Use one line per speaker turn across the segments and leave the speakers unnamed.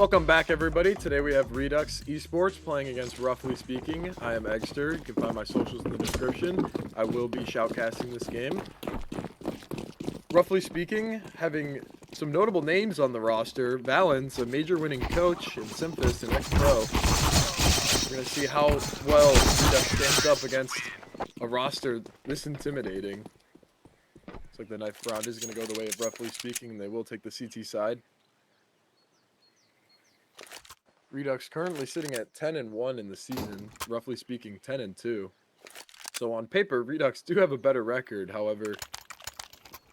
Welcome back, everybody. Today we have Redux eSports playing against Roughly Speaking. I am Eggsterr. You can find my socials in the description. I will be shoutcasting this game. Roughly Speaking, having some notable names on the roster. Valens, a major winning coach, and Semphis, an ex-pro. We're going to see how well Redux stands up against a roster this intimidating. Looks like the knife round is going to go the way of Roughly Speaking, and they will take the CT side. Redux currently sitting at 10-1 in the season, Roughly Speaking 10-2. So on paper, Redux do have a better record. However,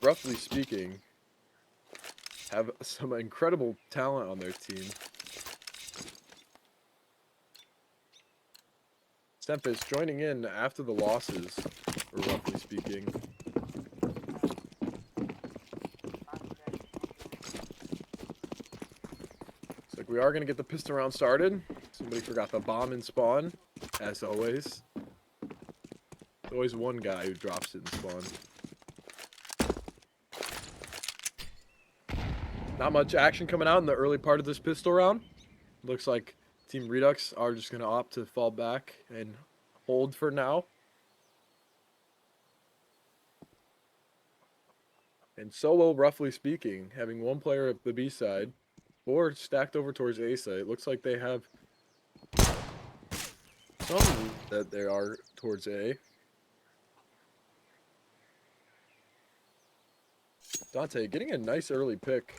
Roughly Speaking have some incredible talent on their team. Semphis joining in after the losses for Roughly Speaking. We are going to get the pistol round started. Somebody forgot the bomb in spawn, as always. There's always one guy who drops it in spawn. Not much action coming out in the early part of this pistol round. Looks like Team Redux are just going to opt to fall back and hold for now. And so will Roughly Speaking, having one player at the B side. Or stacked over towards A site. It looks like they have some that they are towards A. Dante getting a nice early pick.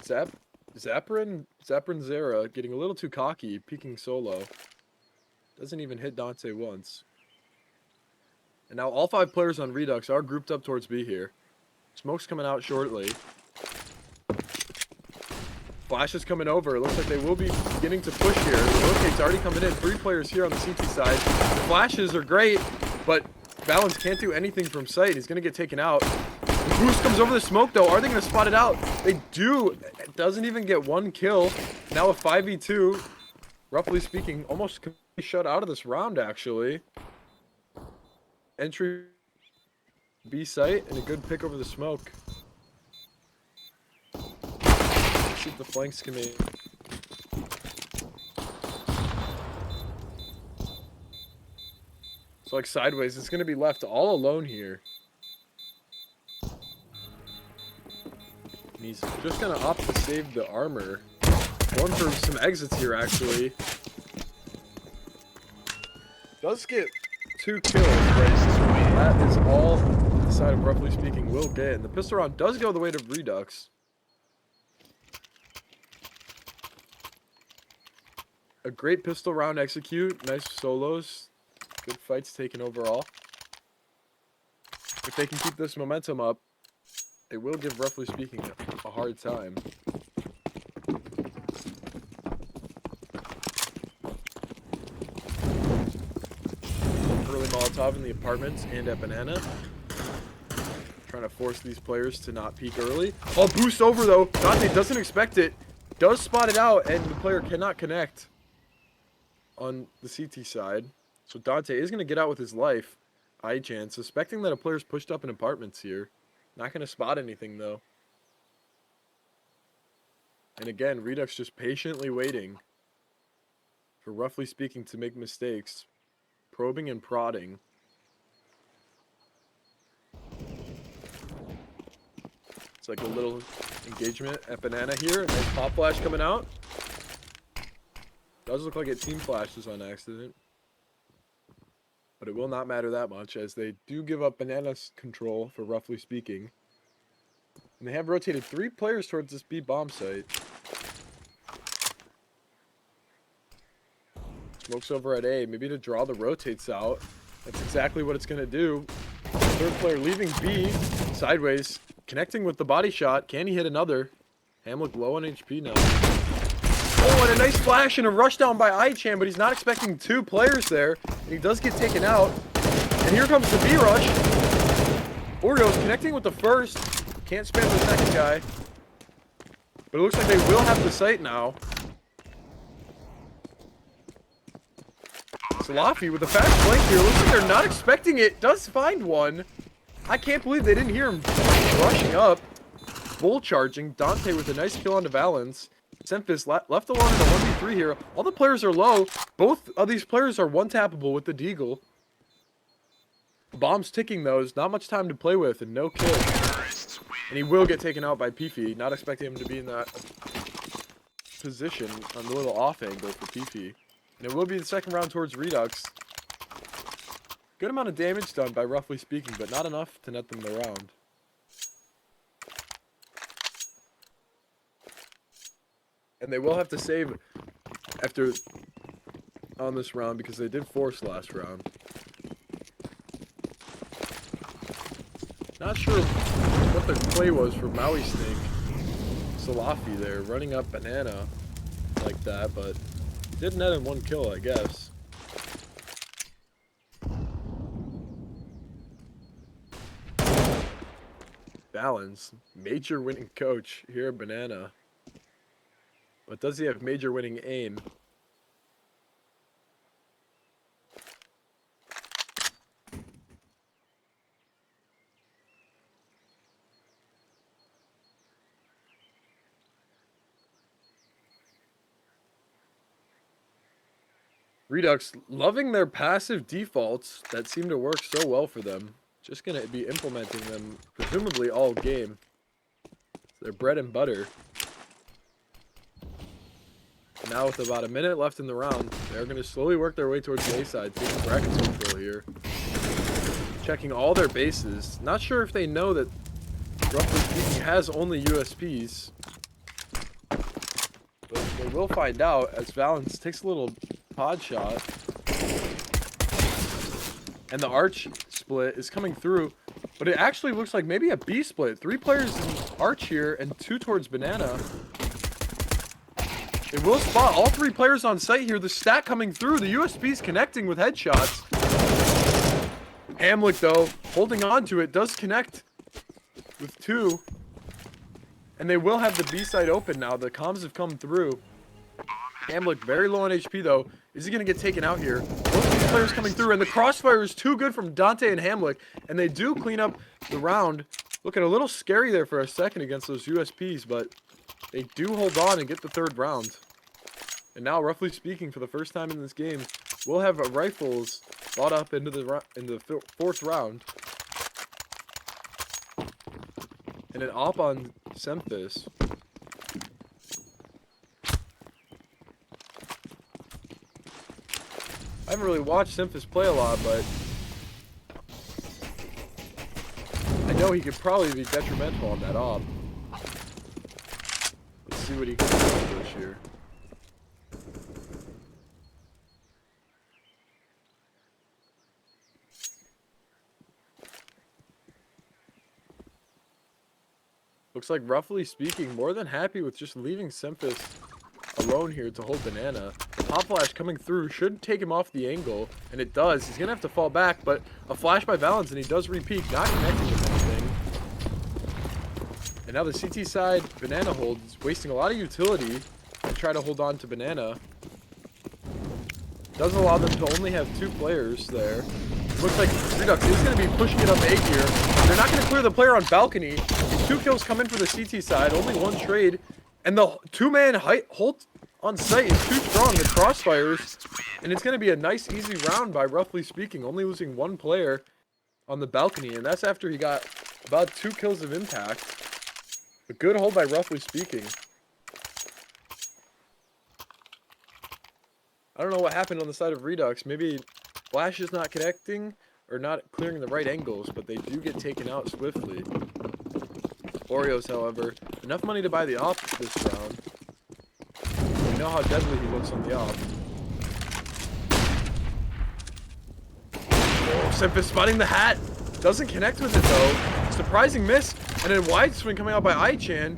Zaprin Zera getting a little too cocky, peeking solo. Doesn't even hit Dante once. And now all 5 players on Redux are grouped up towards B here. Smoke's coming out shortly. Flash is coming over. It looks like they will be beginning to push here. The rotate's already coming in. 3 players here on the CT side. The flashes are great, but Valens can't do anything from sight. He's going to get taken out. The boost comes over the smoke, though. Are they going to spot it out? They do. It doesn't even get 1 kill. Now a 5v2. Roughly Speaking, almost shut out of this round, actually. Entry B site and a good pick over the smoke. See if the flanks come in. So like sideways, it's going to be left all alone here. And he's just going to opt to save the armor. Going for some exits here, actually. Does get 2 kills, but that is all the side of Roughly Speaking will get. And the pistol round does go the way to Redux. A great pistol round execute. Nice solos. Good fights taken overall. If they can keep this momentum up, they will give Roughly Speaking a hard time. Early Molotov in the apartments and at Banana. Trying to force these players to not peek early. Oh, boost over though. Dante doesn't expect it. Does spot it out and the player cannot connect on the CT side. So Dante is going to get out with his life. iChan, suspecting that a player's pushed up in apartments here. Not going to spot anything, though. And again, Redux just patiently waiting for Roughly Speaking to make mistakes. Probing and prodding. It's like a little engagement at Banana here. Nice pop flash coming out. Does look like it team flashes on accident. But it will not matter that much as they do give up Banana's control for Roughly Speaking. And they have rotated 3 players towards this B bomb site. Smokes over at A, maybe to draw the rotates out. That's exactly what it's going to do. 3rd player leaving B, sideways, connecting with the body shot. Can he hit another? Hamlik low on HP now. Oh, and a nice flash and a rush down by iChan, but he's not expecting 2 players there. And he does get taken out. And here comes the B rush. Oreo's connecting with the first. Can't spam the second guy. But it looks like they will have the site now. Salafi with a fast flank here. Looks like they're not expecting it. Does find one. I can't believe they didn't hear him rushing up. bull charging. Dante with a nice kill onto Valens. Semphis left alone in the 1v3 here. All the players are low. Both of these players are one-tappable with the deagle. Bomb's ticking those. Not much time to play with and no kill. And he will get taken out by Pifi. Not expecting him to be in that position on the little off angle for Pifi. And it will be the second round towards Redux. Good amount of damage done by roughly speaking, but not enough to net them the round. And they will have to save after on this round because they did force last round. Not sure what the play was for mauisnake. Salafi there, running up banana like that, but did net in one kill, I guess. Valens, major winning coach here at Banana. But does he have major winning aim? Redux loving their passive defaults that seem to work so well for them. Just going to be implementing them presumably all game. They're bread and butter. Now with about a minute left in the round, they're going to slowly work their way towards the A side, taking bracket control here. Checking all their bases. Not sure if they know that, roughly speaking, has only USPs. But they will find out as Valens takes a little pod shot. And the arch split is coming through. But it actually looks like maybe a B split. 3 players in arch here and 2 towards banana. It will spot all 3 players on site here. The stack coming through. The USB's connecting with headshots. Hamlik, though, holding on to it, does connect with 2. And they will have the B side open now. The comms have come through. Hamlik very low on HP, though. Is he going to get taken out here? Both of these players coming through, and the crossfire is too good from Dante and Hamlik. And they do clean up the round. Looking a little scary there for a second against those USPs, but they do hold on and get the 3rd round. And now, roughly speaking, for the first time in this game, we'll have rifles brought up into the 4th round. And an op on Semphis. I haven't really watched Semphis play a lot, but I know he could probably be detrimental on that op. Let's see what he can accomplish here. Looks like, roughly speaking, more than happy with just leaving Semphis alone here to hold banana. The pop flash coming through should take him off the angle, and it does. He's gonna have to fall back, but a flash by Valens, and he does repeat, not connecting with anything. And now the CT side banana hold is wasting a lot of utility to try to hold on to banana. Does allow them to only have 2 players there. Looks like Redux is going to be pushing it up A here. They're not going to clear the player on balcony. 2 kills come in for the CT side, only 1 trade. And the 2-man hold on site is too strong, the crossfires. And it's going to be a nice, easy round by roughly speaking, only losing 1 player on the balcony. And that's after he got about 2 kills of impact. A good hold by roughly speaking. I don't know what happened on the side of Redux. Maybe Flash is not connecting or not clearing the right angles, but they do get taken out swiftly. Oreos, however, enough money to buy the op this round. We know how deadly he looks on the op. Oh, Semphis spotting the hat. Doesn't connect with it though. Surprising miss. And then wide swing coming out by Aichan.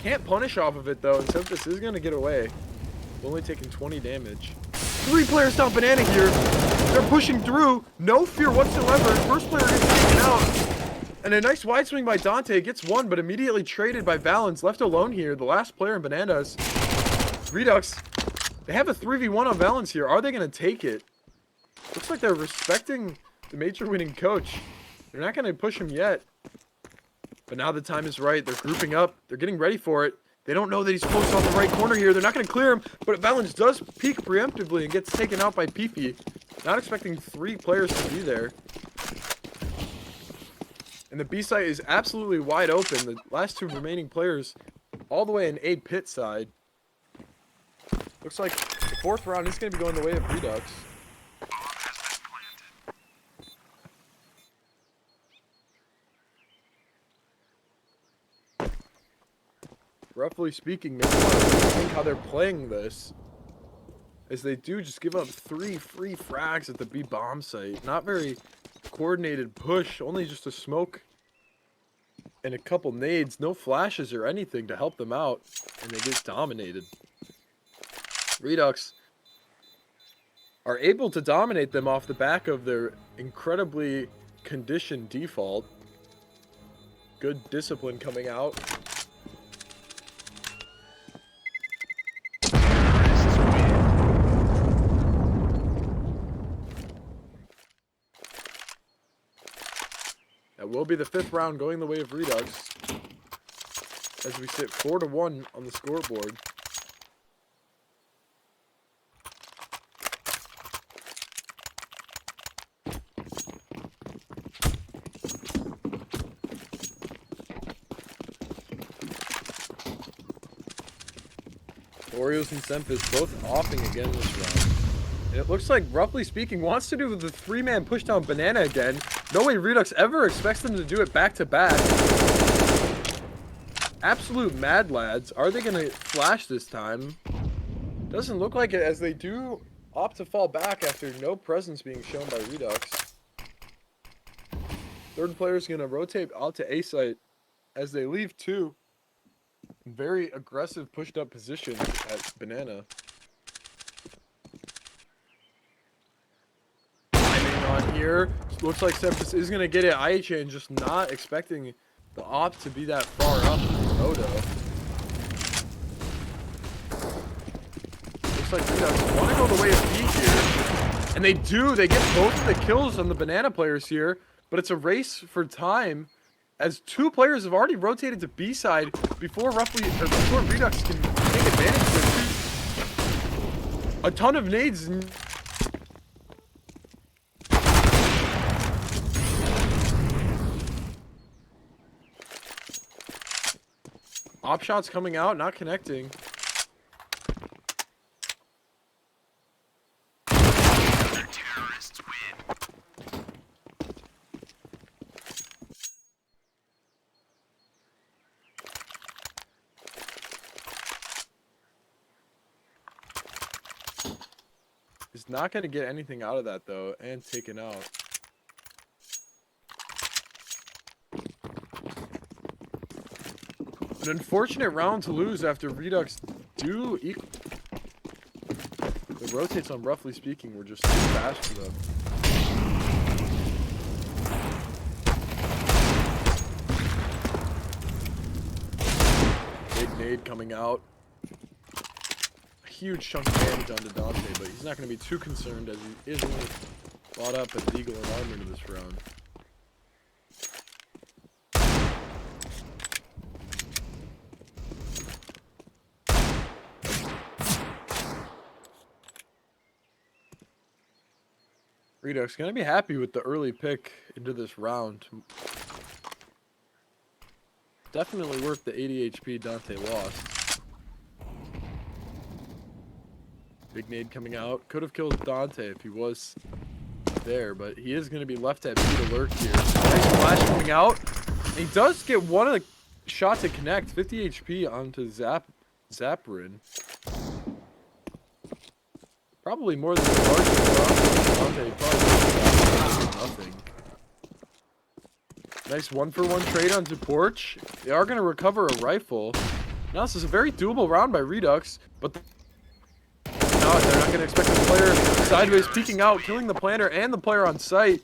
Can't punish off of it though, and Semphis is going to get away. Only taking 20 damage. 3 players down banana here. They're pushing through. No fear whatsoever. First player gets taken out. And a nice wide swing by Dante. Gets 1, but immediately traded by Valens. Left alone here. The last player in bananas. Redux. They have a 3v1 on Valens here. Are they going to take it? Looks like they're respecting the major winning coach. They're not going to push him yet. But now the time is right. They're grouping up. They're getting ready for it. They don't know that he's close on the right corner here. They're not going to clear him. But Valens does peek preemptively and gets taken out by PP. Not expecting 3 players to be there. And the B site is absolutely wide open. The last 2 remaining players all the way in A pit side. Looks like the 4th round is going to be going the way of Redux. Roughly speaking, maybe want to rethink how they're playing this, as they do just give up 3 free frags at the B bomb site. Not very coordinated push, only just a smoke and a couple nades, no flashes or anything to help them out, and they get dominated. Redux are able to dominate them off the back of their incredibly conditioned default. Good discipline coming out. That will be the 5th round going the way of Redux, as we sit 4-1 on the scoreboard. Orioles and Semphis both offing again this round. And it looks like, roughly speaking, wants to do the 3-man pushdown banana again. No way Redux ever expects them to do it back-to-back. Absolute mad lads. Are they going to flash this time? Doesn't look like it, as they do opt to fall back after no presence being shown by Redux. 3rd player is going to rotate out to A site as they leave 2. Very aggressive pushed up positions at banana. Timing on here. Looks like Semphis is going to get it. IHN just not expecting the op to be that far up in the Moto. Looks like Redux want to go the way of B here. And they do. They get both of the kills on the banana players here. But it's a race for time, as 2 players have already rotated to B side before before Redux can take advantage of it. A ton of nades. Op shots coming out, not connecting. Is not going to get anything out of that, though, and taken out. An unfortunate round to lose after Redux do equal. The rotates on, roughly speaking, were just too fast for them. Big nade coming out. Huge chunk of damage onto Dante, but he's not going to be too concerned, as he is only brought up as Eagle and Armor in this round. Redux going to be happy with the early pick into this round. Definitely worth the 80 HP Dante lost. Big nade coming out. Could have killed Dante if he was there, but he is going to be left at B to lurk here. Nice flash coming out. And he does get one of the shots to connect. 50 HP onto Zapperin. Probably more than the largest. Dante probably nothing. Nice 1-for-1 trade onto Porch. They are going to recover a rifle. Now this is a very doable round by Redux, but they're not going to expect the player sideways peeking out, killing the planter and the player on site.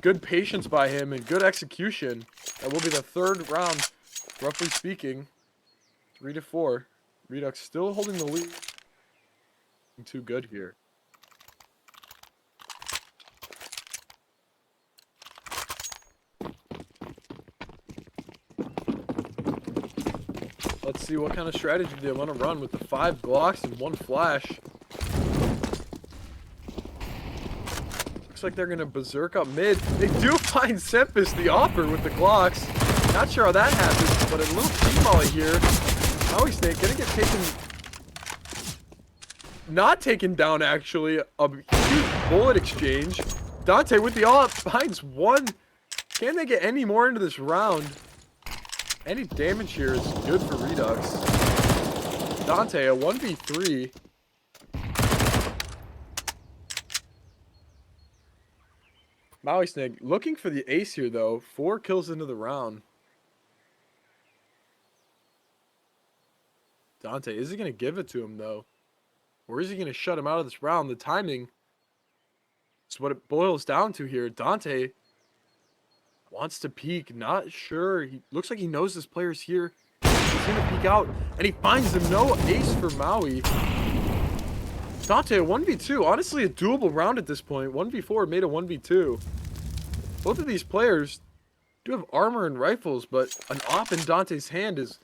Good patience by him and good execution. That will be the 3rd round, roughly speaking. 3-4. Redux still holding the lead. Too good here. Let's see what kind of strategy they want to run with the 5 blocks and 1 flash. Looks like they're going to berserk up mid. They do find Semphis the offer with the Glocks. Not sure how that happens, but a little T-molly here. mauisnake going to get taken... Not taken down, actually. A huge bullet exchange. Dante with the all-up finds 1. Can they get any more into this round? Any damage here is good for Redux. Dante, a 1v3. mauisnake looking for the ace here, though. 4 kills into the round. Dante, is he going to give it to him, though? Or is he going to shut him out of this round? The timing is what it boils down to here. Dante wants to peek. Not sure. He looks like he knows this player's here. He's going to peek out. And he finds the no ace for Maui. Dante, a 1v2. Honestly, a doable round at this point. 1v4 made a 1v2. Both of these players do have armor and rifles, but an op in Dante's hand is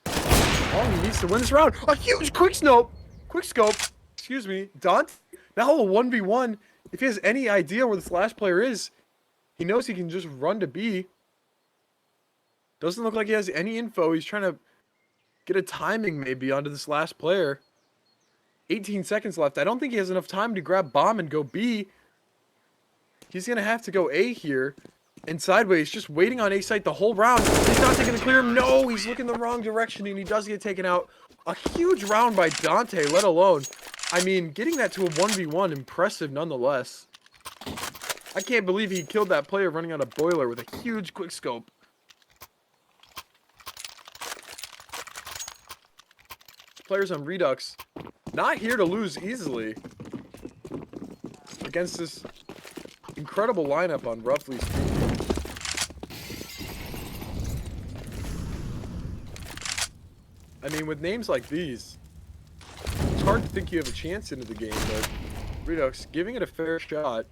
all he needs to win this round. A huge quickscope. Excuse me. Dante, now a 1v1. If he has any idea where this last player is, he knows he can just run to B. Doesn't look like he has any info. He's trying to get a timing maybe onto this last player. 18 seconds left. I don't think he has enough time to grab bomb and go B. He's going to have to go A here. And sideways, just waiting on A site the whole round. He's not going to clear him. No, he's looking the wrong direction, and he does get taken out. A huge round by Dante, let alone. I mean, getting that to a 1v1, impressive nonetheless. I can't believe he killed that player running on a boiler with a huge quickscope. Players on Redux, not here to lose easily against this incredible lineup on roughly speaking. I mean, with names like these, it's hard to think you have a chance into the game, but Redux giving it a fair shot.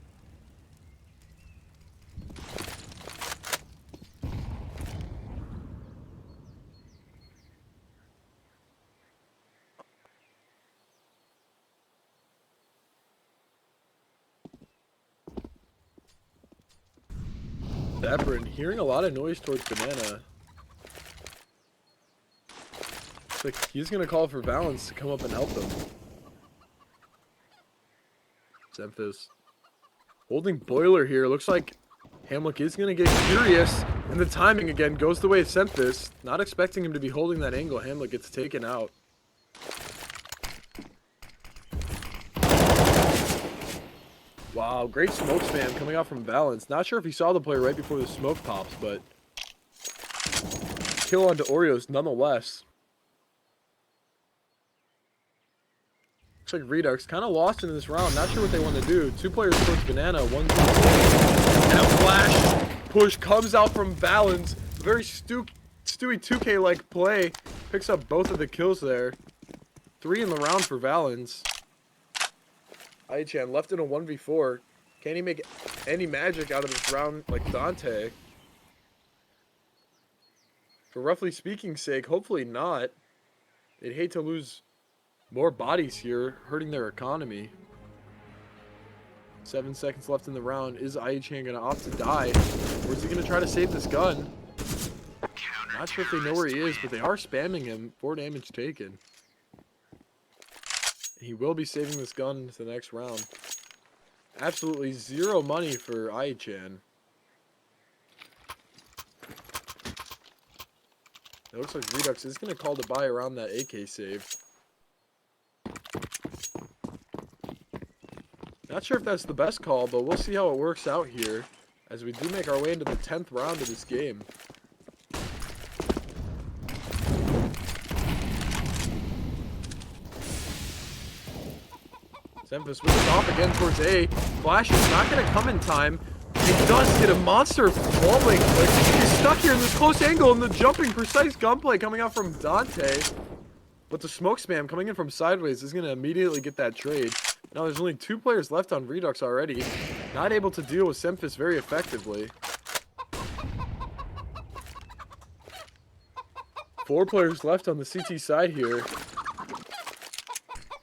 Dapper, hearing a lot of noise towards Banana. Looks like he's going to call for Valens to come up and help him. Semphis holding boiler here. Looks like Hamlik is going to get curious. And the timing again goes the way of Semphis. Not expecting him to be holding that angle. Hamlik gets taken out. Wow, great smoke spam coming out from Valens. Not sure if he saw the player right before the smoke pops, but kill onto Oreos nonetheless. Looks like Redux kind of lost in this round. Not sure what they want to do. 2 players towards Banana. 1, 2, 3. And a flash push comes out from Valens. A very Stewie 2K-like play. Picks up both of the kills there. 3 in the round for Valens. Aichan left in a 1v4. Can he make any magic out of this round like Dante? For roughly speaking's sake, hopefully not. They'd hate to lose more bodies here, hurting their economy. 7 seconds left in the round. Is Aichan going to opt to die? Or is he going to try to save this gun? Not sure if they know where he is, but they are spamming him. 4 damage taken. He will be saving this gun to the next round. Absolutely 0 money for Aichan. It looks like Redux is going to call to buy around that AK save. Not sure if that's the best call, but we'll see how it works out here as we do make our way into the 10th round of this game. Semphis with the off again towards A. Flash is not going to come in time. It does get a monster falling. He's stuck here in this close angle, and the jumping precise gunplay coming out from Dante. But the smoke spam coming in from sideways is going to immediately get that trade. Now there's only 2 players left on Redux already. Not able to deal with Semphis very effectively. 4 players left on the CT side here.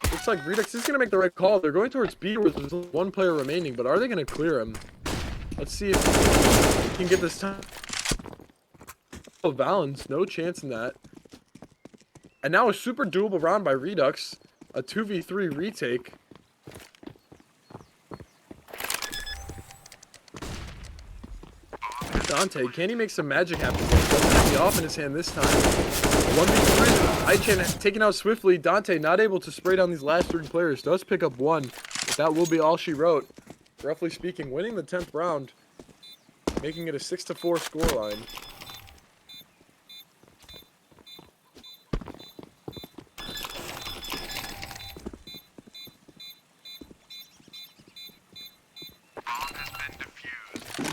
Looks like Redux is going to make the right call. They're going towards B where there's 1 player remaining, but are they going to clear him? Let's see if he can get this time. Oh, Valens, no chance in that. And now a super doable round by Redux. A 2v3 retake. Dante, can he make some magic happen? Doesn't have the off in his hand this time. 1v3. Ichan taken out swiftly. Dante not able to spray down these last 3 players. Does pick up 1, but that will be all she wrote. Roughly speaking, winning the 10th round, making it a 6-4 scoreline.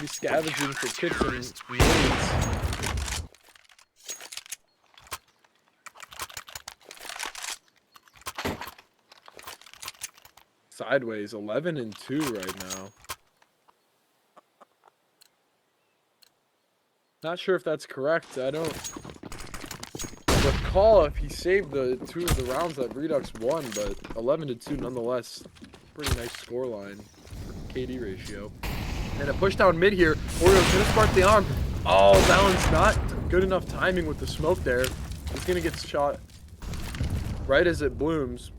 Be scavenging for kits and nades. Sideways, 11-2 right now. Not sure if that's correct. I don't recall if he saved the 2 of the rounds that Redux won, but 11-2 nonetheless. Pretty nice scoreline. KD ratio. And a push down mid here. Oreo's gonna spark the arm. Oh, Valens not good enough timing with the smoke there. He's gonna get shot right as it blooms.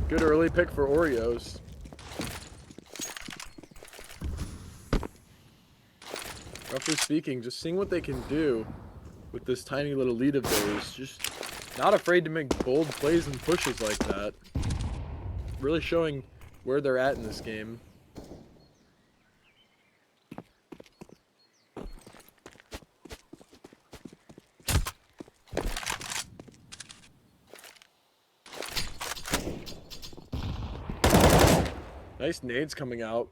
Good early pick for Oreos. Roughly speaking, just seeing what they can do with this tiny little lead of theirs. Just not afraid to make bold plays and pushes like that. Really showing where they're at in this game. Nice nades coming out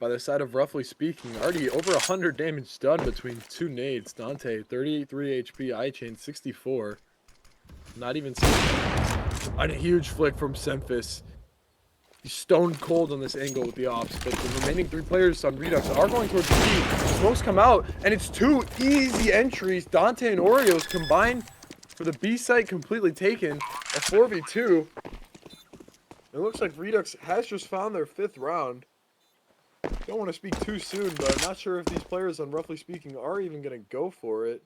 by the side of Roughly Speaking. Already over 100 damage done between 2 nades. Dante, 33 HP, Ichain, 64. Not even 6 damage. And a huge flick from Semphis. He's stone cold on this angle with the ops, but the remaining 3 players on Redux are going towards B. The smokes come out, and it's 2 easy entries. Dante and Oreos combine for the B site completely taken. A 4v2. It looks like Redux has just found their 5th round. Don't want to speak too soon, but I'm not sure if these players on Roughly Speaking are even going to go for it.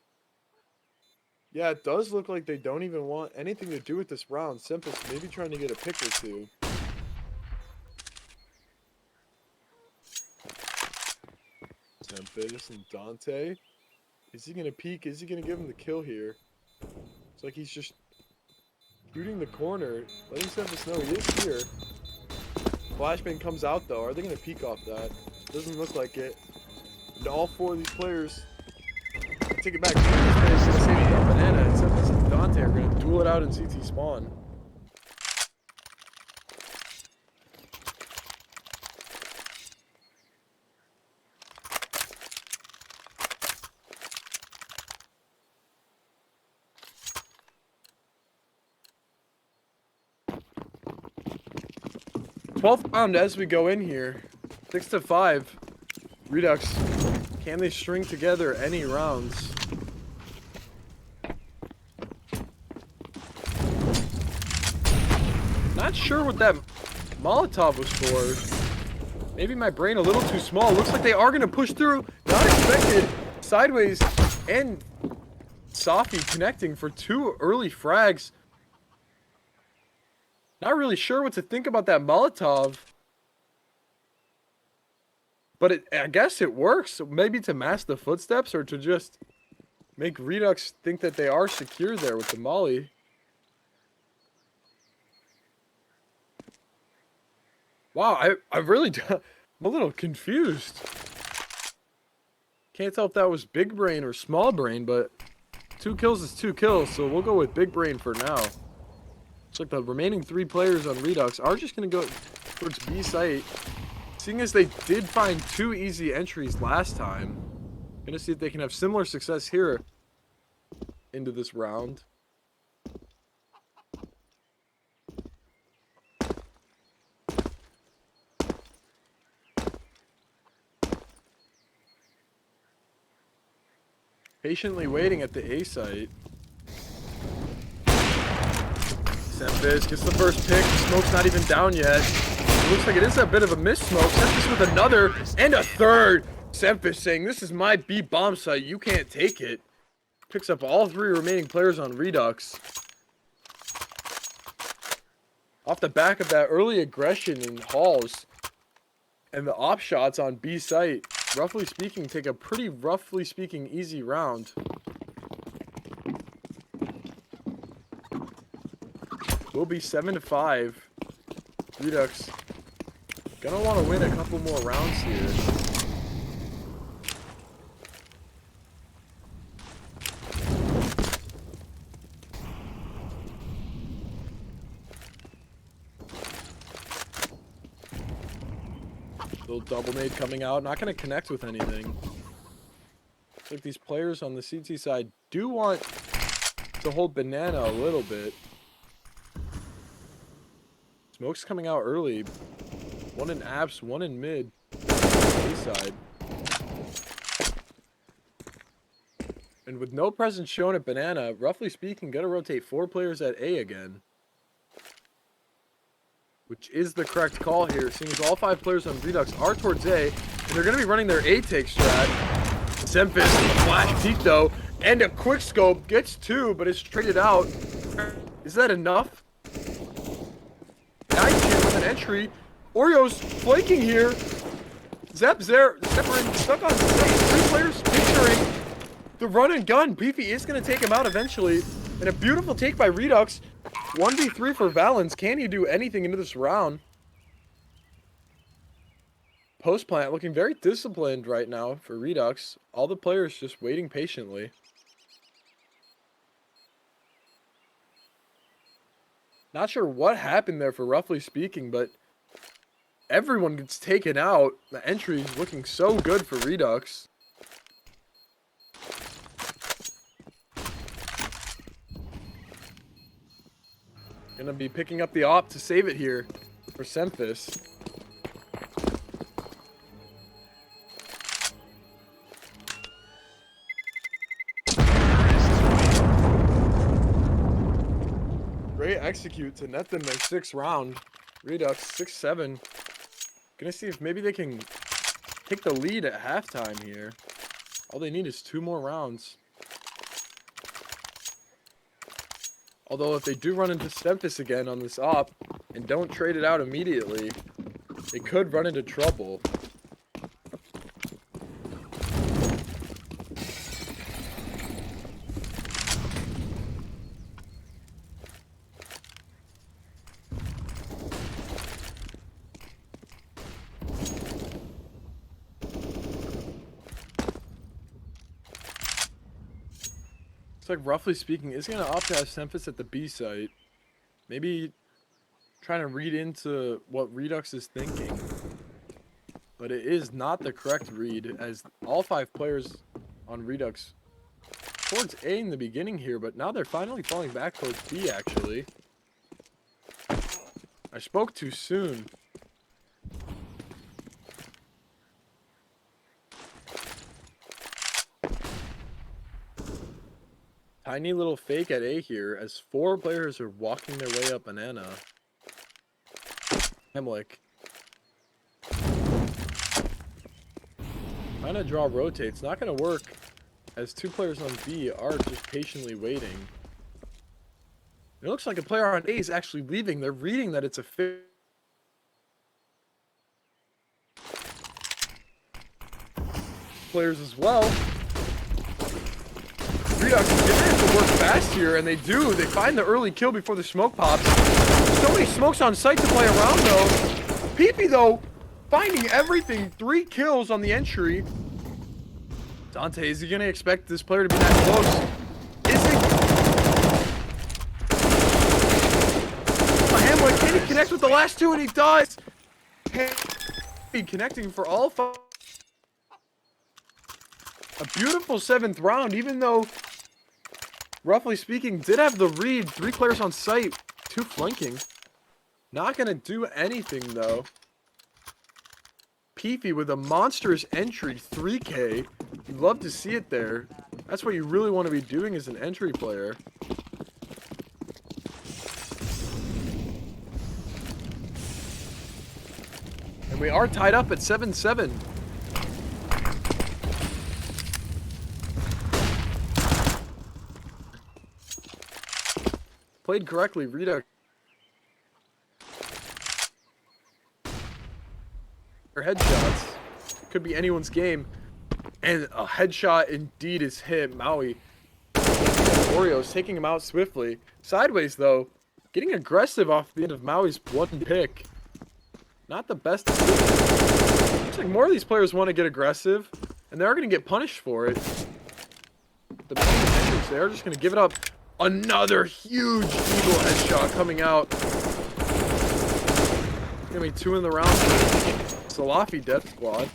Yeah, it does look like they don't even want anything to do with this round. Semphis maybe trying to get a pick or 2. Semphis and Dante. Is he going to peek? Is he going to give him the kill here? It's like he's just shooting the corner, letting Semphis know he is here. Flashbang comes out though. Are they going to peek off that? Doesn't look like it. And all 4 of these players take it back. Banana and Semphis and Dante are going to duel it out in CT spawn. Twelfth round as we go in here. 6-5. Redux. Can they string together any rounds? Not sure what that Molotov was for. Maybe my brain a little too small. Looks like they are going to push through. Not expected. Sideways and Sophie connecting for 2 early frags. Not really sure what to think about that Molotov. But I guess it works. Maybe to mask the footsteps or to just make Redux think that they are secure there with the molly. Wow, I really, I'm a little confused. Can't tell if that was big brain or small brain, but 2 kills is 2 kills, so we'll go with big brain for now. Looks like the remaining 3 players on Redux are just going to go towards B site. Seeing as they did find 2 easy entries last time, going to see if they can have similar success here into this round. Patiently waiting at the A site. Semphis gets the first pick. The smoke's not even down yet. It looks like it is a bit of a miss smoke. Semphis with another and a third. Semphis saying, this is my B bomb site. You can't take it. Picks up all 3 remaining players on Redux. Off the back of that early aggression in halls and the op shots on B site, roughly speaking, take a pretty roughly speaking easy round. Will be 7-5. Redux gonna want to win a couple more rounds here. Little double nade coming out, not gonna connect with anything. Looks like these players on the CT side do want to hold banana a little bit. Smoke's coming out early. One in apps, one in mid. A side. And with no presence shown at banana, roughly speaking, gonna rotate 4 players at A again. Which is the correct call here, seeing as all 5 players on Redux are towards A, and they're gonna be running their A take strat. Semphis, flash peek though, and a quick scope, gets 2, but it's traded out. Is that enough? Nice here with an entry. Oreo's flanking here. Zeppering, stuck on 3 players picturing the run and gun. Beefy is going to take him out eventually. And a beautiful take by Redux. 1v3 for Valens. Can he do anything into this round? Post plant looking very disciplined right now for Redux. All the players just waiting patiently. Not sure what happened there for roughly speaking, but everyone gets taken out. The entry is looking so good for Redux. Gonna be picking up the op to save it here for Semphis. Great execute to net them their 6th round. Redux 6-7. Gonna see if maybe they can take the lead at halftime here. All they need is 2 more rounds. Although if they do run into Semphis again on this op and don't trade it out immediately, they could run into trouble. Like roughly speaking, is going to opt to have Semphis at the B site. Maybe trying to read into what Redux is thinking. But it is not the correct read, as all 5 players on Redux towards A in the beginning here, but now they're finally falling back towards B actually. I spoke too soon. Tiny little fake at A here, as 4 players are walking their way up banana. Hamlik. Trying to draw rotates, not going to work, as 2 players on B are just patiently waiting. It looks like a player on A is actually leaving. They're reading that it's a fake. Players as well. Redux is gonna have to work fast here, and they do. They find the early kill before the smoke pops. So many smokes on site to play around, though. PP, though, finding everything. 3 kills on the entry. Dante, is he gonna expect this player to be that close? Is it? Hamlik, can he connect with the last 2? And he does. Connecting for all 5. A beautiful 7th round, even though, roughly speaking, did have the read. 3 players on site, 2 flanking. Not going to do anything, though. Peefy with a monstrous entry, 3K. You'd love to see it there. That's what you really want to be doing as an entry player. And we are tied up at 7-7. Played correctly, Redux. Headshots. Could be anyone's game. And a headshot indeed is hit. Maui. Oreos taking him out swiftly. Sideways, though. Getting aggressive off the end of Maui's one pick. Not the best decision. Looks like more of these players want to get aggressive. And they are going to get punished for it. The entrance, they are just going to give it up. Another huge eagle headshot coming out. Gonna be 2 in the round for Salafi Death Squad.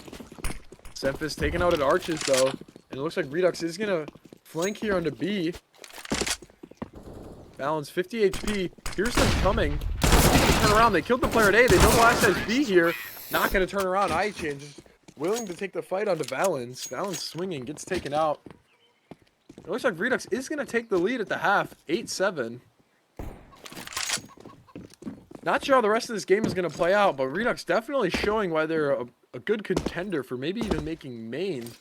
Semphis taking out at arches though. And it looks like Redux is gonna flank here onto B. Valens 50 HP. Here's them coming. Turn around. They killed the player at A. They know the last guy's B here. Not gonna turn around. Eye changes. Willing to take the fight onto Valens. Valens swinging. Gets taken out. It looks like Redux is going to take the lead at the half, 8-7. Not sure how the rest of this game is going to play out, but Redux definitely showing why they're a good contender for maybe even making main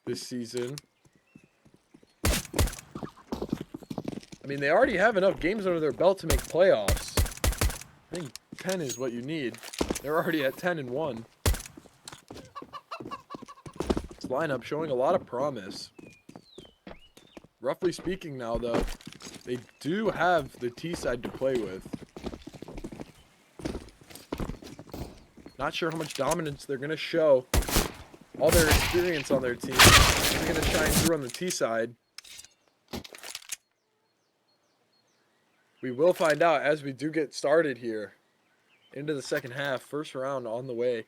this season. I mean, they already have enough games under their belt to make playoffs. I think 10 is what you need. They're already at 10-1. This lineup showing a lot of promise. Roughly speaking now, though, they do have the T side to play with. Not sure how much dominance they're going to show. All their experience on their team. They're going to shine through on the T side. We will find out as we do get started here. Into the second half. First round on the way.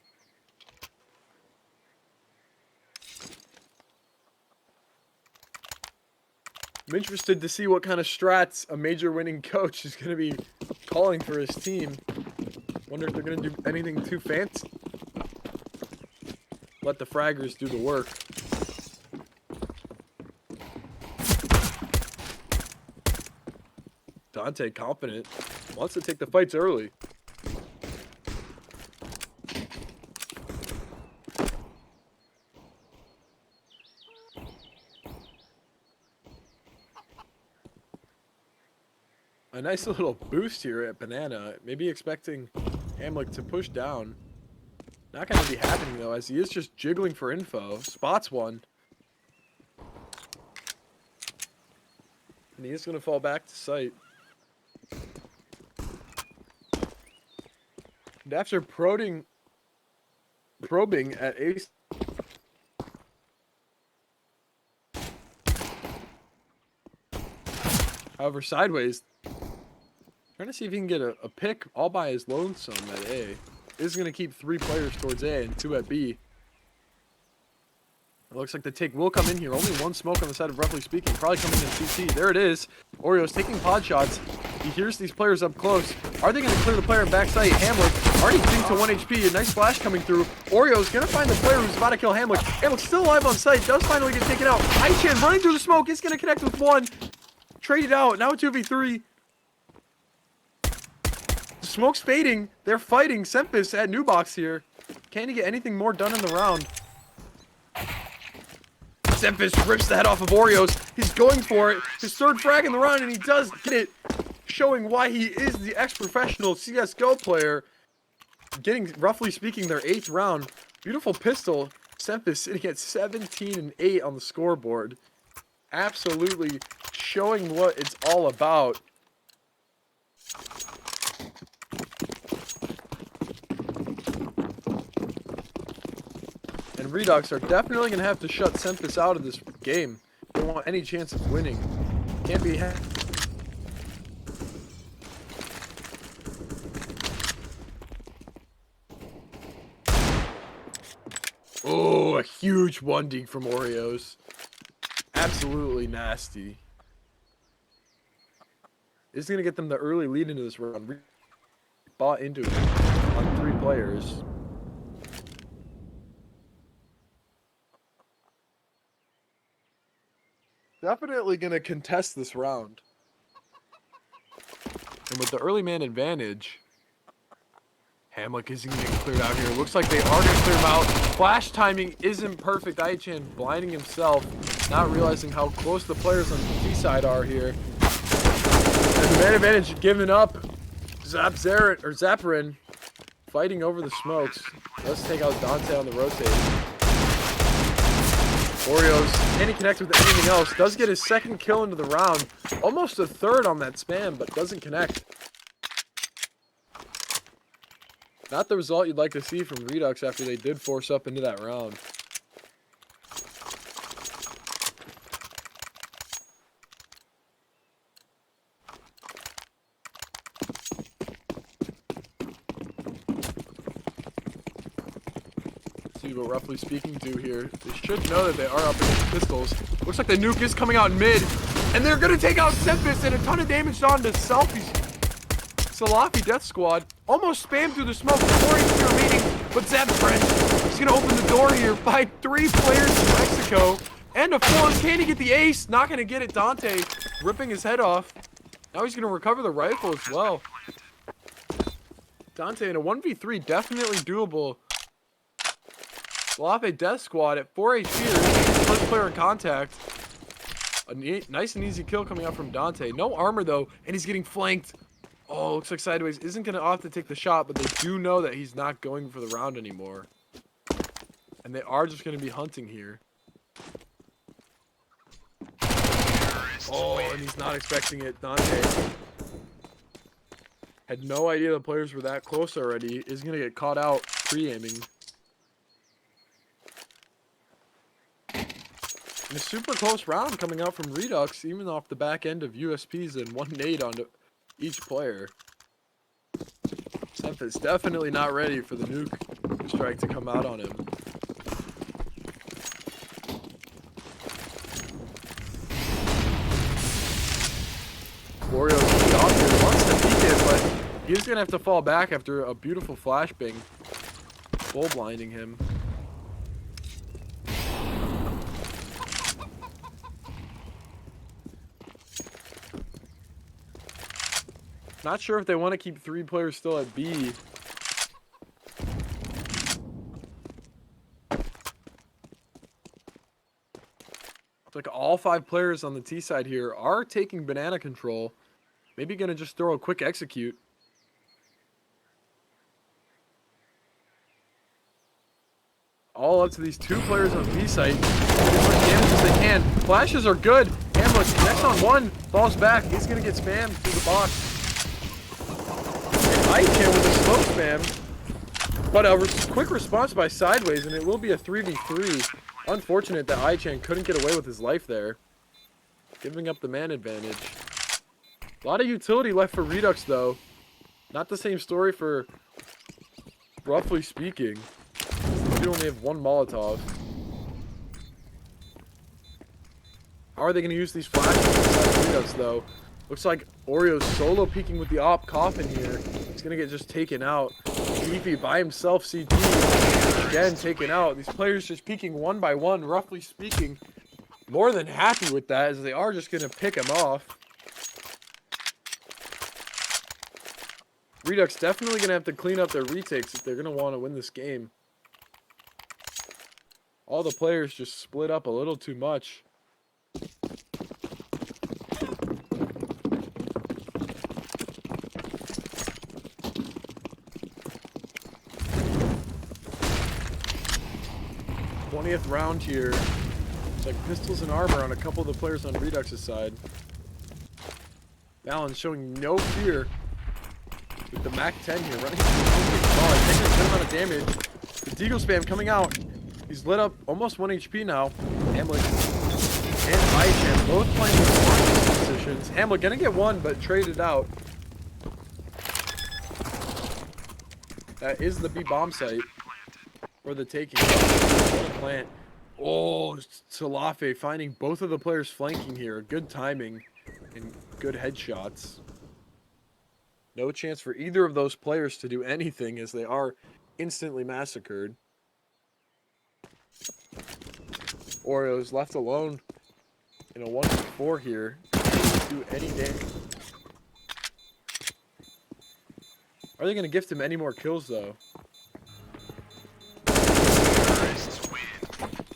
I'm interested to see what kind of strats a major winning coach is going to be calling for his team. Wonder if they're going to do anything too fancy. Let the fraggers do the work. Dante confident. Wants to take the fights early. A nice little boost here at Banana. Maybe expecting Hamlik to push down. Not going to be happening, though, as he is just jiggling for info. Spots one. And he is going to fall back to sight. And after probing at Ace. However, sideways. Trying to see if he can get a pick all by his lonesome at A. This is going to keep 3 players towards A and 2 at B. It looks like the take will come in here. Only 1 smoke on the side of Roughly Speaking. Probably coming in CT. There it is. Oreos taking pod shots. He hears these players up close. Are they going to clear the player in backside? Hamlik already getting to 1 HP. A nice flash coming through. Oreos going to find the player who's about to kill Hamlik. Hamlik's still alive on site. Does finally get taken out. Aichan running through the smoke. Is going to connect with 1. Traded out. Now 2v3. Smoke's fading. They're fighting. Semphis at new box here. Can he get anything more done in the round? Semphis rips the head off of Oreos. He's going for it. His 3rd frag in the round, and he does get it. Showing why he is the ex-professional CSGO player. Getting, roughly speaking, their 8th round. Beautiful pistol. Semphis sitting at 17-8 on the scoreboard. Absolutely showing what it's all about. And Redux are definitely going to have to shut Semphis out of this game. They don't want any chance of winning. Can't be Oh, a huge 1D from Oreos. Absolutely nasty. This is going to get them the early lead into this round. Bought into it on 3 players. Definitely going to contest this round. And with the early man advantage, Hamlik isn't getting cleared out here. Looks like they are going to clear him out. Flash timing isn't perfect. Aichan blinding himself, not realizing how close the players on the T side are here. And the man advantage giving up. Zapperin fighting over the smokes. Let's take out Dante on the rotate. Oreos, can he connect with anything else? Does get his second kill into the round. Almost a third on that spam, but doesn't connect. Not the result you'd like to see from Redux after they did force up into that round. See what roughly speaking do here. They should know that they are up against pistols. Looks like the nuke is coming out in mid. And they're going to take out Semphis and a ton of damage on to Selfies. Salafi Death Squad almost spammed through the smoke. 4 HP remaining, but Zapperin is going to open the door here by 3 players in Mexico. And a 4. Can he get the ace? Not going to get it. Dante ripping his head off. Now he's going to recover the rifle as well. Dante in a 1v3, definitely doable. Salafi Death Squad at 4 HP. First player in contact. A nice and easy kill coming out from Dante. No armor though, and he's getting flanked. Oh, looks like Sideways isn't going to opt to take the shot, but they do know that he's not going for the round anymore. And they are just going to be hunting here. Oh, and he's not expecting it. Dante had no idea the players were that close already. Is going to get caught out pre-aiming. And a super close round coming out from Redux, even off the back end of USPs and 1 nade onto each player. Semphis definitely not ready for the nuke strike to come out on him. Orio's off here, wants to peek it, but he's gonna have to fall back after a beautiful flashbang, full blinding him. Not sure if they want to keep 3 players still at B. Looks like all 5 players on the T side here are taking banana control. Maybe going to just throw a quick execute. All up to these 2 players on B site. Get as much damage as they can. Flashes are good. Hamlik connects on 1. Falls back. He's going to get spammed through the box. Aichan with a slow spam, but a quick response by Sideways, and it will be a 3v3. Unfortunate that Aichan couldn't get away with his life there, giving up the man advantage. A lot of utility left for Redux, though. Not the same story for, roughly speaking. They only have 1 Molotov. How are they going to use these flashes inside Redux, though? Looks like Oreo's solo peeking with the op coffin here. He's going to get just taken out. Beefy by himself, CG. Again, taken out. These players just peeking 1 by 1, roughly speaking. More than happy with that, as they are just going to pick him off. Redux definitely going to have to clean up their retakes if they're going to want to win this game. All the players just split up a little too much. Round here. It's like pistols and armor on a couple of the players on Redux's side. Valens showing no fear with the Mac 10 here, running through the ball. He's taking a good amount of damage. The Deagle spam coming out. He's lit up almost 1 HP now. Hamlik and Aichan both playing in positions. Hamlik gonna get 1, but traded out. That is the B bomb site. For the taking. Plant. Oh, Salafi finding both of the players flanking here. Good timing and good headshots. No chance for either of those players to do anything as they are instantly massacred. Oreo's left alone in a 1v4 here. Can't do any damage. Are they going to gift him any more kills, though?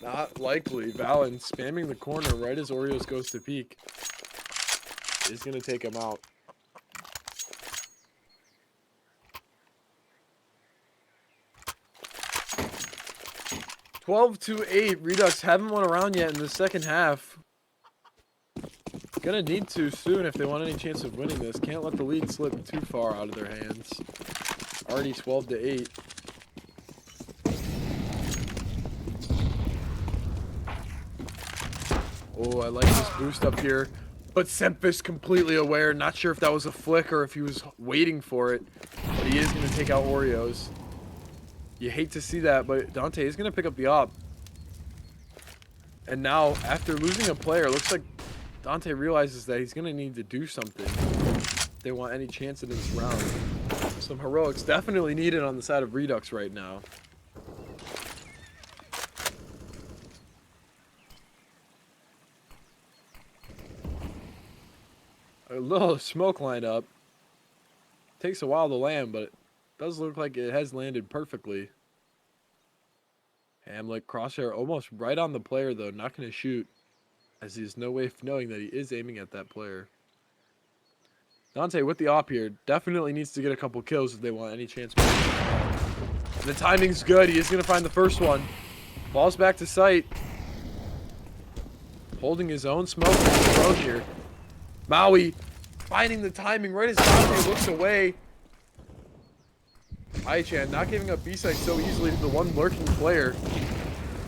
Not likely. Valens spamming the corner right as Oreos goes to peek is going to take him out. (12-8). Redux haven't won around yet in the second half. Gonna need to soon if they want any chance of winning this. Can't let the lead slip too far out of their hands. Already 12-8. Oh, I like this boost up here. But Semphis completely aware. Not sure if that was a flick or if he was waiting for it. But he is going to take out Oreos. You hate to see that, but Dante is going to pick up the op. And now, after losing a player, it looks like Dante realizes that he's going to need to do something if they want any chance in this round. Some heroics definitely needed on the side of Redux right now. A little smoke lineup. Takes a while to land, but it does look like it has landed perfectly. Hamlik, crosshair almost right on the player, though. Not going to shoot, as he has no way of knowing that he is aiming at that player. Dante with the op here. Definitely needs to get a couple kills if they want any chance. And the timing's good. He is going to find the first one. Falls back to sight. Holding his own smoke thrown here. Maui finding the timing right as Dante looks away. Aichan not giving up B-side so easily to the one lurking player.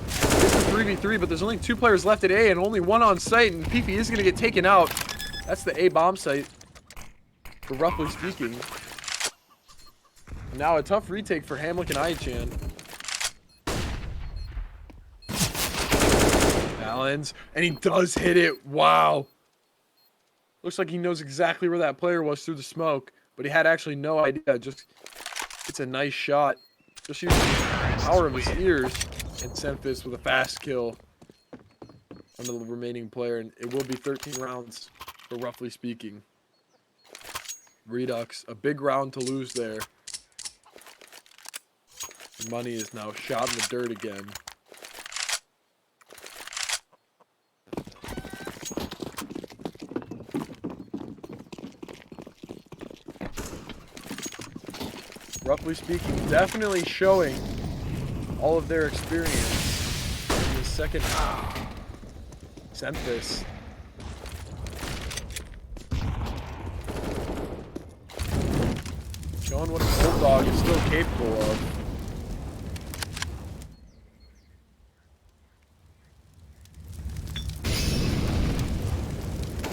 It's a 3v3, but there's only 2 players left at A and only 1 on site, and PP is going to get taken out. That's the A bomb site, for roughly speaking. Now a tough retake for Hamlik and Aichan. Valens, and he does hit it. Wow. Looks like he knows exactly where that player was through the smoke, but he had actually no idea. Just, it's a nice shot. Just using the power of his ears. And Semphis with a fast kill on the remaining player, and it will be 13 rounds for roughly speaking. Redux, a big round to lose there. Money is now shot in the dirt again. Roughly speaking, definitely showing all of their experience in the second half. Semphis. Showing what a bulldog is still capable of.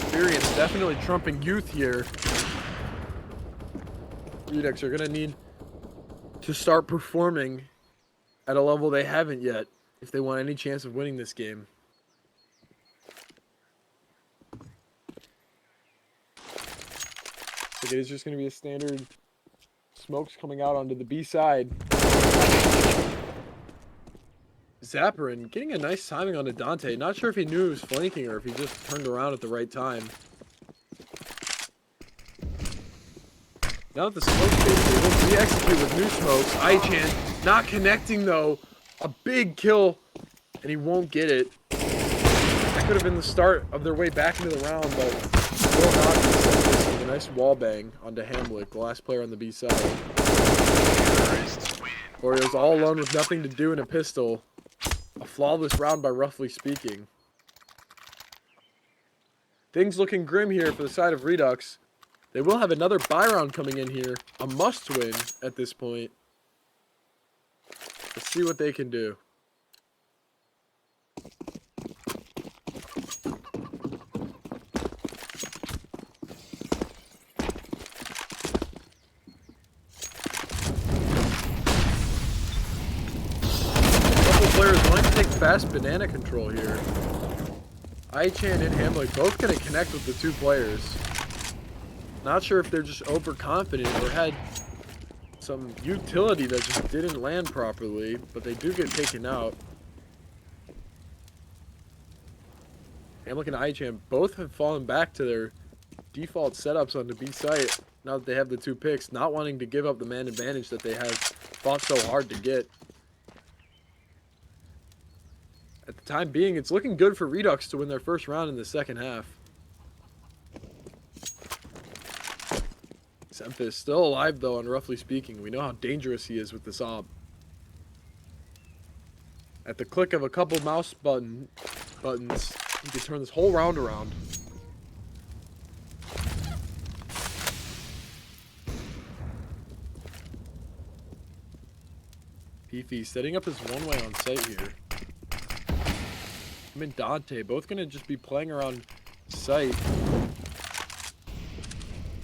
Experience definitely trumping youth here. Redux are going to need to start performing at a level they haven't yet if they want any chance of winning this game. It is just going to be a standard smokes coming out onto the B side. Zapperin getting a nice timing onto Dante. Not sure if he knew he was flanking or if he just turned around at the right time. Now that the smoke is able to re-execute with new smokes, Aichan not connecting though. A big kill, and he won't get it. That could have been the start of their way back into the round, but will not be. Semphis with a nice wall bang onto Hamlik, the last player on the B side. Oreos all alone with nothing to do in a pistol. A flawless round by roughly speaking. Things looking grim here for the side of Redux. They will have another buy round coming in here. A must-win at this point. Let's see what they can do. Couple players wanting to take fast banana control here. Aichan and Hamlik both going to connect with the 2 players. Not sure if they're just overconfident or had some utility that just didn't land properly, but they do get taken out. Hamlik and iChamp both have fallen back to their default setups on the B site now that they have the 2 picks, not wanting to give up the man advantage that they have fought so hard to get. At the time being, it's looking good for Redux to win their first round in the second half. Semphis still alive though, and roughly speaking, we know how dangerous he is with this op. At the click of a couple mouse buttons, he can turn this whole round around. Fifi setting up his one-way on site here. Him and Dante both gonna just be playing around site.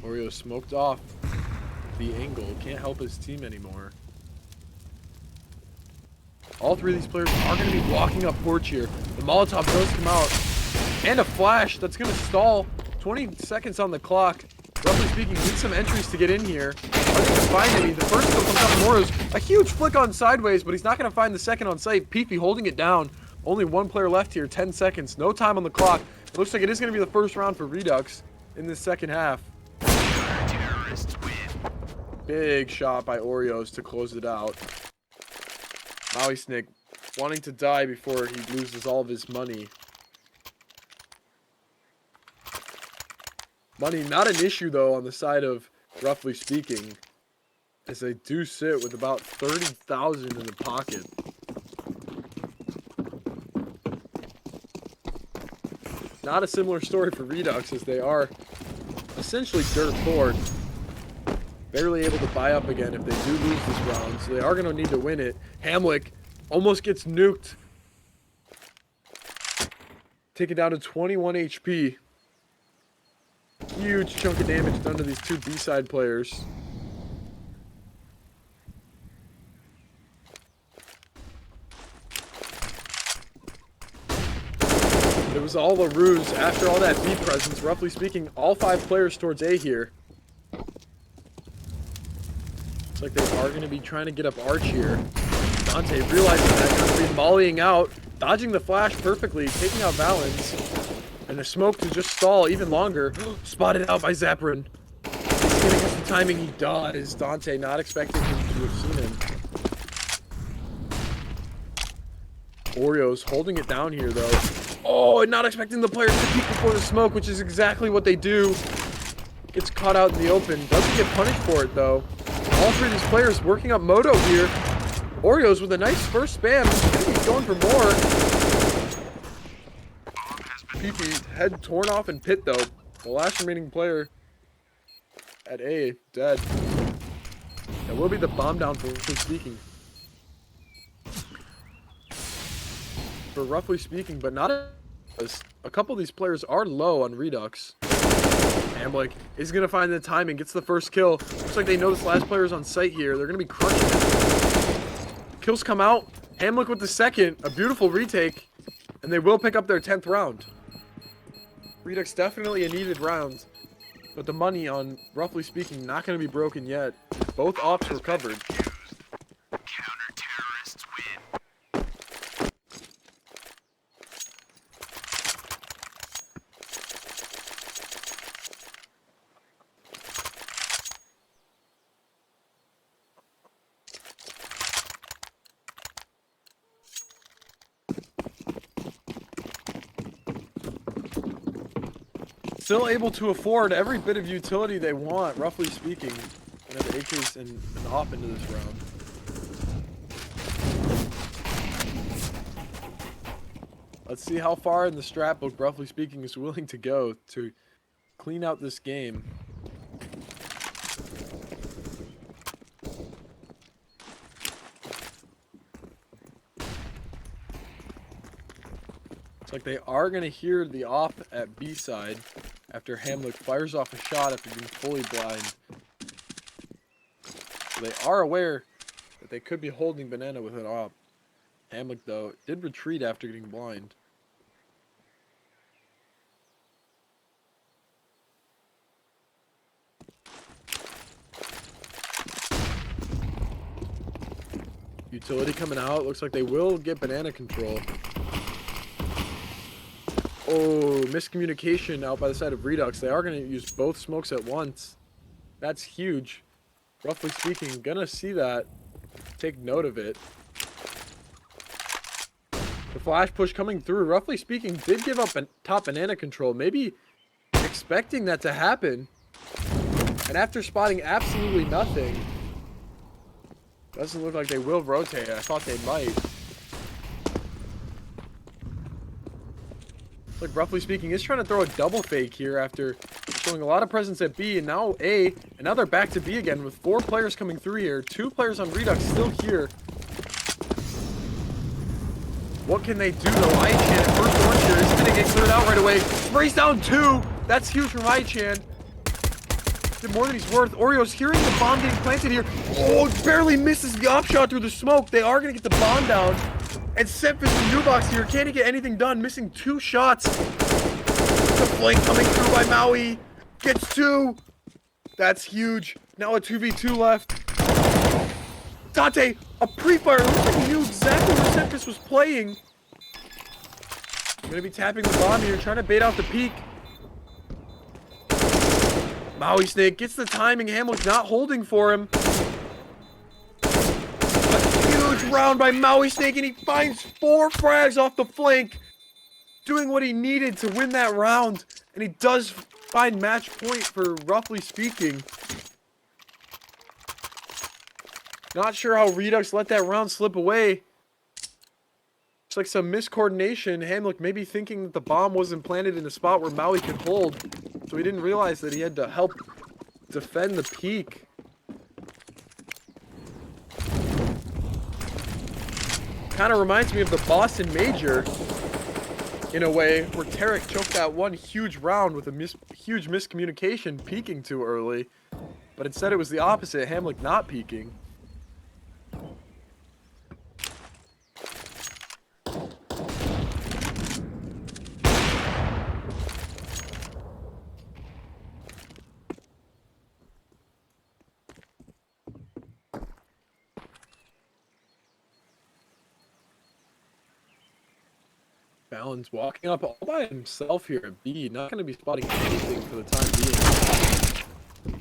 Oreo smoked off the angle, can't help his team anymore. All 3 of these players are going to be blocking up porch here. The Molotov does come out. And a flash that's going to stall. 20 seconds on the clock. Roughly speaking, need some entries to get in here. Are they going to find any? The first kill comes out from Orio's. A huge flick on sideways, but he's not going to find the second on site. Peepy holding it down. Only 1 player left here, 10 seconds. No time on the clock. It looks like it is going to be the first round for Redux in this second half. Big shot by Oreos to close it out. mauisnake wanting to die before he loses all of his money. Money not an issue though on the side of roughly speaking, as they do sit with about 30,000 in the pocket. Not a similar story for Redux, as they are essentially dirt poor. Barely able to buy up again if they do lose this round, so they are going to need to win it. Hamlik almost gets nuked. Taken down to 21 HP. Huge chunk of damage done to these 2 B-side players. It was all a ruse after all that B presence. Roughly speaking, all 5 players towards A here. Looks like they are going to be trying to get up Arch here. Dante realizing that, going to be volleying out, dodging the flash perfectly, taking out Valens. And the smoke to just stall even longer. Spotted out by Zapperin. He's going to get the timing. He does. Dante not expecting him to have seen him. Oreos holding it down here though. Oh, and not expecting the players to peek before the smoke, which is exactly what they do. Gets caught out in the open. Doesn't get punished for it though. All 3 of these players working up Moto here. Oreos with a nice first spam. He's going for more. PP head torn off in pit though. The last remaining player at A dead. That will be the bomb down for roughly speaking. For roughly speaking, but not a couple of these players are low on Redux. Hamlik is going to find the timing, gets the first kill. Looks like they know this last player is on site here. They're going to be crushing it. Kills come out. Hamlik with the second. A beautiful retake. And they will pick up their 10th round. Redux definitely a needed round. But the money on, roughly speaking, not going to be broken yet. Both ops recovered. Still able to afford every bit of utility they want, roughly speaking. And have AKs and an op into this round. Let's see how far in the strat book, roughly speaking, is willing to go to clean out this game. It's like they are going to hear the op at B side after Hamlik fires off a shot after being fully blind. So they are aware that they could be holding banana with an op. Hamlik, though, did retreat after getting blind. Utility coming out. Looks like they will get banana control. Oh, miscommunication out by the side of Redux. They are going to use both smokes at once. That's huge. Roughly speaking, gonna see that. Take note of it. The flash push coming through, roughly speaking, did give up top banana control. Maybe expecting that to happen. And after spotting absolutely nothing, doesn't look like they will rotate. I thought they might. Like, roughly speaking, is trying to throw a double fake here after showing a lot of presence at B, and now A, and now they're back to B again with 4 players coming through here. 2 players on Redux still here. What can they do though? iChan, first orange here, is gonna get cleared out right away. Sprays down 2. That's huge from iChan. Did more than he's worth. Oreo's hearing the bomb getting planted here. Oh, barely misses the op shot through the smoke. They are gonna get the bomb down. And Semphis and Nubox here, can't he get anything done? Missing 2 shots. The flank coming through by Maui. Gets 2. That's huge. Now a 2v2 left. Dante, a pre-fire. Looks like he knew exactly where Semphis was playing. Gonna be tapping the bomb here, trying to bait out the peak. mauisnake gets the timing. Hamlik not holding for him. Round by mauisnake, and he finds 4 frags off the flank, doing what he needed to win that round, and he does find match point for roughly speaking. Not sure how Redux let that round slip away. Looks like some miscoordination. Hamlik maybe thinking that the bomb wasn't planted in a spot where Maui could hold, so he didn't realize that he had to help defend the peak. Kind of reminds me of the Boston Major in a way, where Tarek choked that one huge round with a huge miscommunication, peeking too early, but instead it was the opposite, Hamlik not peeking. Valens walking up all by himself here at B, not going to be spotting anything for the time being.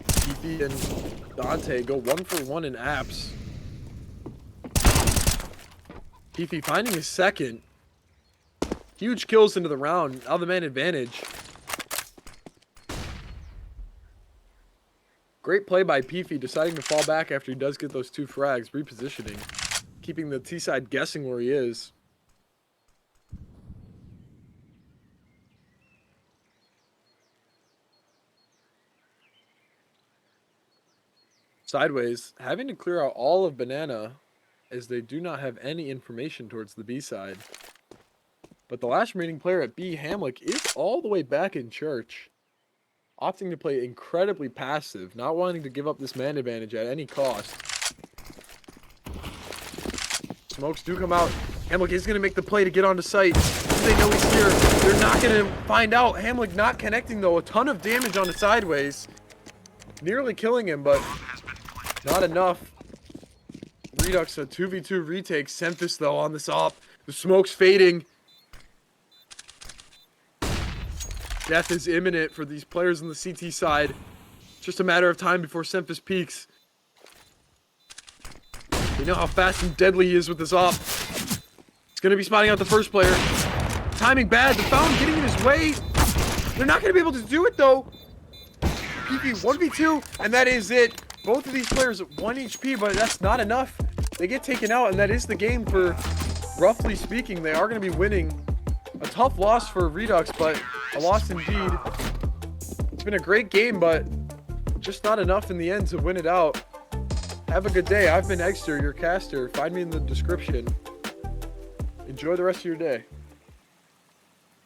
TP and Dante go 1 for 1 in apps. TP finding his second. Huge kills into the round, now the man advantage. Great play by Peefy, deciding to fall back after he does get those 2 frags, repositioning. Keeping the T-side guessing where he is. Sideways, having to clear out all of banana as they do not have any information towards the B side. But the last remaining player at B, Hamlik, is all the way back in church, opting to play incredibly passive, not wanting to give up this man advantage at any cost. Smokes do come out. Hamlik is going to make the play to get onto site. They know he's here. They're not going to find out. Hamlik not connecting though. A ton of damage on the sideways. Nearly killing him, but not enough. Redux a 2v2 retake. Semphis though on this op. The smoke's fading. Death is imminent for these players on the CT side. Just a matter of time before Semphis peaks. We know how fast and deadly he is with this op. He's going to be spotting out the first player. Timing bad. The Fountain getting in his way. They're not going to be able to do it though. PP 1v2, and that is it. Both of these players at 1 HP, but that's not enough. They get taken out, and that is the game for, roughly speaking. They are going to be winning. A tough loss for Redux, but a loss indeed. It's been a great game, but just not enough in the end to win it out. Have a good day. I've been Eggsterr, your caster. Find me in the description. Enjoy the rest of your day.